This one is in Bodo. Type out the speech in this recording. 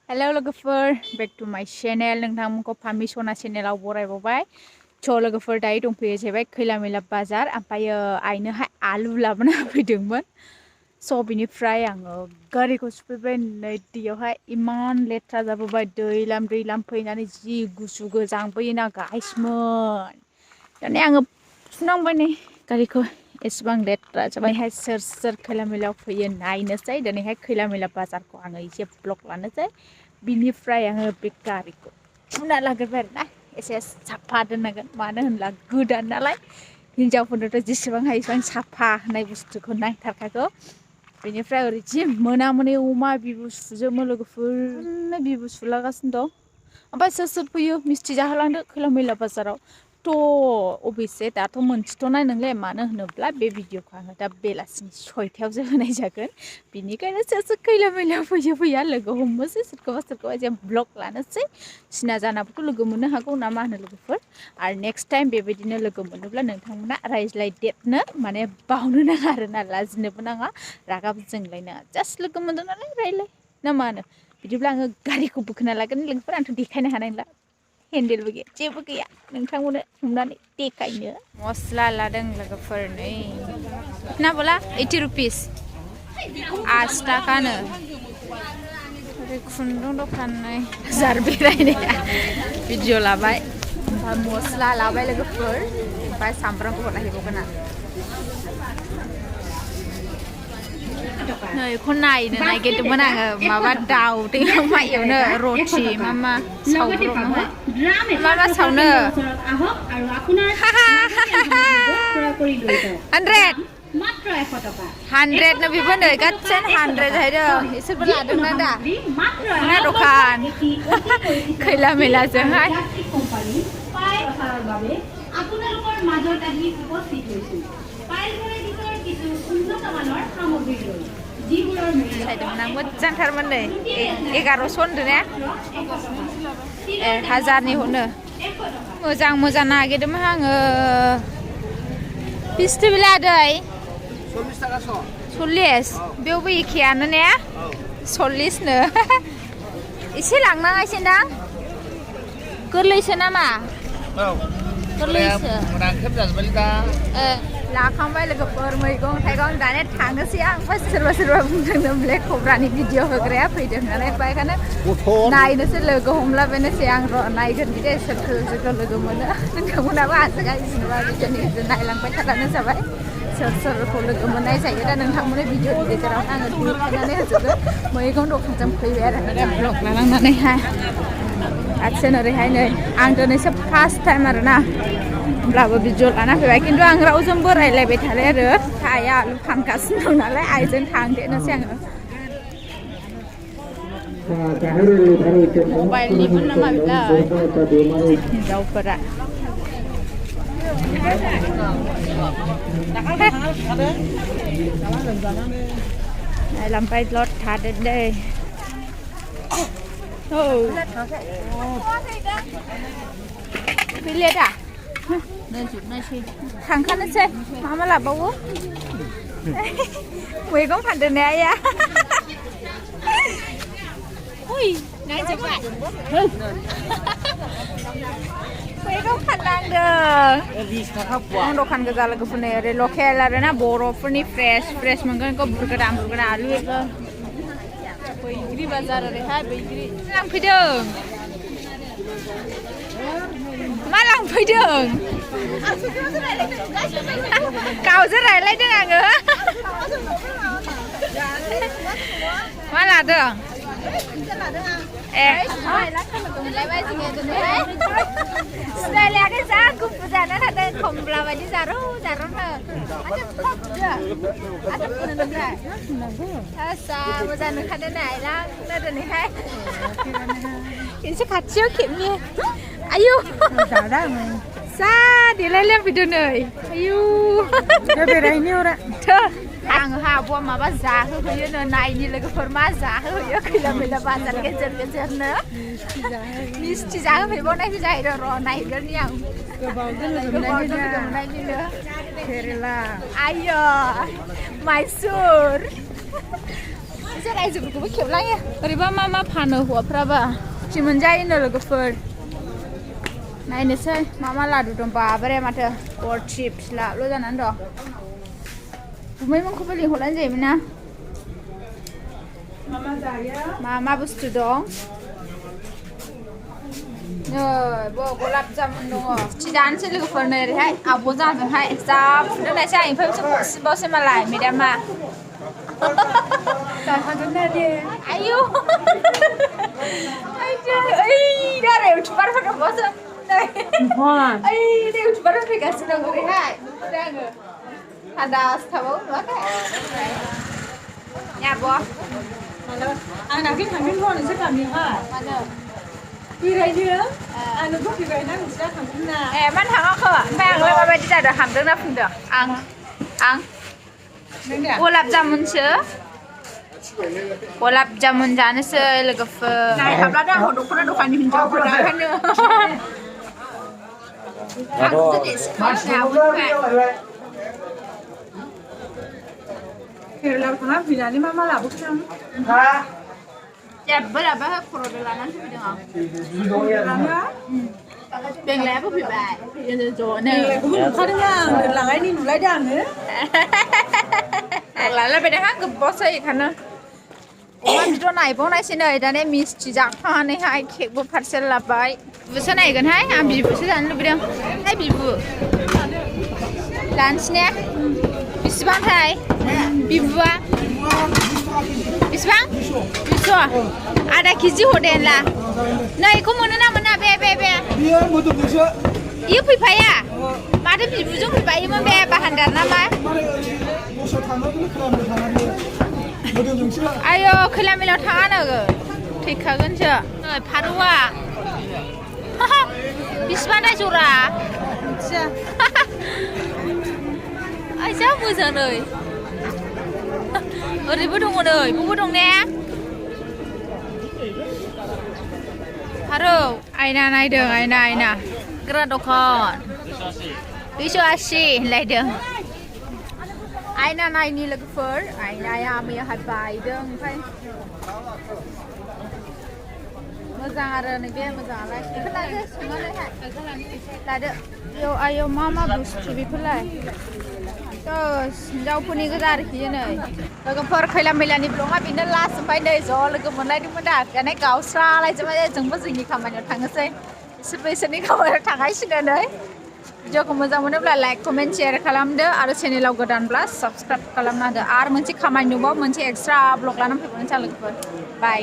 Hello लोगोफोर back to my channel नोंथांमोनखौ फामि सना चेनेलाव बरायबावबाय स' लोगोफोर दायो दंफैयो जाहैबाय खैला मैला बाजार ओमफ्रायो आइनोहाय आलु लाबोना होफैदोंमोन स' बिनिफ्राय आङो गारिखौ सफैबाय नै दैयावहाय इमान लेथ्रा जाबोबाय दैलाम फैनानै जि गुसु गोजांबोयोना गाइसमोन दाने आङो सुनांबाय नै गारिखौ एसेबां लेथ्रा जाबायहाय सोर खैला मैलायाव फैयो नायनोसै दिनैहाय खैला मैला बाजारखौ आङो एसे ब्लग लानोसै बिनिफ्राय आङो बे गारिखौ फुना लाग्रोबाय आरोना एसे साफा दोननांगोन मानो होनब्ला गोदान नालाय हिनजावफोरनोथ' जेसेबां हायो एसेबां साफा होनाय बुस्थुखौ नांथारखागौ बेनिफ्राय ओरै जि मोना अमा बिबु सुजोबो लोगोफोर बिबु सुलागासिनो दं ओमफ्राय सोर फैयो मिस्थि जाहोलांदो खैला मैला बाजाराव थ' अबयसे दाथ' मोनथिथ'नाय नंले मानो होनोब्ला बे भिडिअखौ आङो दा बेलासिनि 6टायावसो होनाय जागोन बिनिखायनो सोर खैला मैला फैया लोगो हमनोसै सोरखौबा एसे ब्लग लानोसै सिना जानाबोथ' लोगो मोननो हागौ ना मा होनो लोगोफोर आरो नेक्स्ट टाइम बेबायदिनो लोगो मोनोब्ला नोंथांमोना रायज्लायदेरनो माने बावनो नाङा आरोना लाजिनोबो नाङा रागाबो जोंलायनाङा जास्ट लोगो मोनदों नालाय रायज्लाय ना मा होनो बिदिब्ला आङो गारिखौ बोखोना लागोन लोगोफोर आंथ' देखायनो हानाय नंला हेन्देलबो गैया जेबो गैया नोंथांमोननो हमनानै देखायनो मस्ला लादों लोगोफोर नै ना बोला 80 रुपिस 8 थाखानो ओरै खुन्दुं दखान नै जार बेरायनाया भिडिअ लाबाय ओमफ्राय मस्ला लाबाय लोगोफोर ओमफ्राय सामब्राम गुफुर लाहैबावगोन आं नै बेखौ नायनो नागिरदोंमोन आङो माबा दाउदै मा एवनो रटि मा सावब्रबनोहाय मा सावनो 100 ना बेबो नै गासै 100 जाहैदों इसोरबो लादोंना दा ना दखान खैला मैलाजोंहाय सायदोंमोन आं मोजांथारमोन नै 1100 होनदों ने 1000नि हनो मोजां नागिरदोंमोन आङो बिसथि बिलादै 40 थाखा स' 40 बेयावबो एखेयानो ने 40 नो एसे लांनाङासैदां गोरलैसो नामा औ गोरलैसो रांखेब जाजोब्बाय दा लाखांबाय लोगोफोर मैगं थाइगं दाने थांनोसै आं सोरबा बुंदोंनो ब्लेक कब्रानि भिडिअ होग्राया फैदों नालाय बेखायनो नायनोसै लोगो हमलाबायनोसै आं र' नायगोन बिदि सोरखौ लोगो मोनो नोंथांमोनाबो आजिखालि भिडिअनि नायलांबाय थाब्लानो जाबाय सोरखौ लोगो मोननाय जायो दा नोंथांमोननि भिडिअनि गेजेराव आङो देखायनानै होजोबगोन मैगं दखानजों फैबाय आरो ब्लग लालांनानैहाय आथिं ओरैहाय नै आं दिनैसो फार्स्ट टाइम आरोना होमब्लाबो भिडिअ लाना फैबाय खिन्थु आं रावजोंबो रायज्लायबाय थाले आरो आइया आलु फानगासिनो दं नालाय आइजों थांदेरनोसै आङो मबाइलनिबो नामा बेलाय हिनजावफोरा लांबाय लद थादो दै औ फैले दा थांखानोसै मा लाबावो मैगं फानदों ने आइया नायजोब्बाय मैगं फाननांदों 20 थाखा फवा आं दखान गोजा लोगोफोरनि ओरै लकेल आरोना बर'फोरनि फ्रेस मोनगोन बेखौ बुरगोदान आलु बैग्रि बाजार ओरैहाय बैग्रि लांफैदों मा लांफैदों गावजों रायलायदों आङो मा लादों सिनायलायाखै जा गुफुर जानो थादों खमला बायदि जारौ मोजां नुखादों नायलांनो दिनैहाय एसे खाथियाव खेबनि आयु जा देलायलाय फैदों नै आयु बेरायहैनो अरा आङो आब'आ माबा जाहोहैयो नायनि लोगोफोर मा जाहोहैयो खैला मैला बाजार गेजेरनो मिस्थि जाहोहैबावनायसो जाहैदों र' नायगोननि आं गोबावजों लोगो मोननायनिनो केरेला आयो माइसुर जों आइजोफोरखौबो खेबलायो ओरैबा मा फानो हौवाफ्राबा फ्रि मोनजायोनो लोगोफोर नायनोसै मा लादु दं बाबारे माथो गरथि फिस्लाल' जानानै दं गुमैमोनखौबो लिंहरनाय जायोमोन ना मा बुस्थु दं गलाब जामुन दङ थि जानोसै लोगोफोर नै ओरैहाय आब' जाजोंहाय जा फुदों नायसै आं ओमफ्राय बिसोर हरसिबावसै मालाय मेदामा आयौ ओइ दारे इउटुबारफोर दंबावसो ओइ दे इउटुबारफोर फैगासिनो दं ओरैहाय दा आङो थान्दासो थाबावो नुवाखै आब' आं दाख्लै थांदोंमोन नोंसोर गामियावहाय मानो बेरायनो आंनो फैबायना नोंसोर थांदोंना ए मानो थाङाखै ओमफ्राय आंलाय माबायदि जादों हामदोंना फुंदों आं गलाब जामुन जानोसै लोगोफोर नायहाब्लानो आंखौ दख'ना दखाननि हिनजावफोर ओंखायनो केरेलायाव थांना फैनानै मा लाबोखो Ha? जेबो लाबोआखै खर'दो लानानै फैदों आं बेंलायाबो फैबाय ज'नो नुखादों आं लांनायनि नुलायदों आङो लालायबायदां गोबावसै बेखायनो अमा बेदर नायबावनायसै नै दाने मिस्थि जाखांनानैहाय केकबो पार्सेल लाबाय बिबुसो नायगोनहाय आं बिबुसो जानो लुबैदों हाय बिबु जानोसै ने बेसेबांथाय बिबुआ बेसेबां 200 आधा केजि हरदे होनला नै बेखौ मोनो ना मोना बे Biar motor-motor. इयो फैफाया माथो बिबुजों फैफायोमोन बे बाहानदार ना मा Motor थांनो खोनानो थाङा बियो. मोदोमजोंसो आयो खैला मैलायाव थाङा नोगो थैखागोनसो नै फारौआ बेसेबां जरा आइ जा मोजां नै ओरैबो दङ नै बबो दं ने फारौ आयना नायदों आयना ग्रा दखान 280 होनलायदों आयना नायनि लोगोफोर आयनाया मैयाहाय बायदों ओमफ्राय मोजां आरो नैबे मोजाङालाय बेखौ लादो सोंनानैहाय लादो बेयाव आयौ मा बुस्थु बेफोरलाय हिनजावफोरनि गोजा आरोखि नै लोगोफोर खैला मैलानि ब्लगा बेनो लास्ट ओमफ्राय नै ज' लोगो मोनलायदोंमोन दा दाने गावस्रालायजोबबाय जोंबो जोंनि खामानियाव थांनोसै बिसोरबो इसोरनि खामानियाव थांगासिनो नै भिडिअखौ मोजां मोनोब्ला लाइक कमेन्ट शेयार खालामदो आरो चेनेलाव गोदानब्ला साबस्क्राइब खालामना होदो आरो मोनसे खामानि दंबावो मोनसे एक्सट्रा ब्लग लानानै फैबावनोसै लोगोफोर बाय